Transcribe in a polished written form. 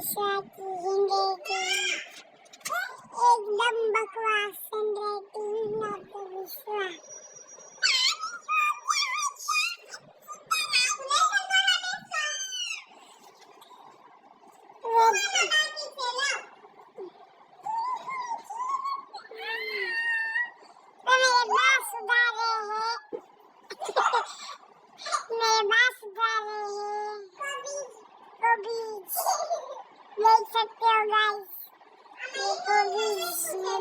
विश्वा की हैंडराइटिंग एकदम बकवास हैंडराइटिंग नॉट विश्वा। देख सकते हो गाइस, ये कोबीज में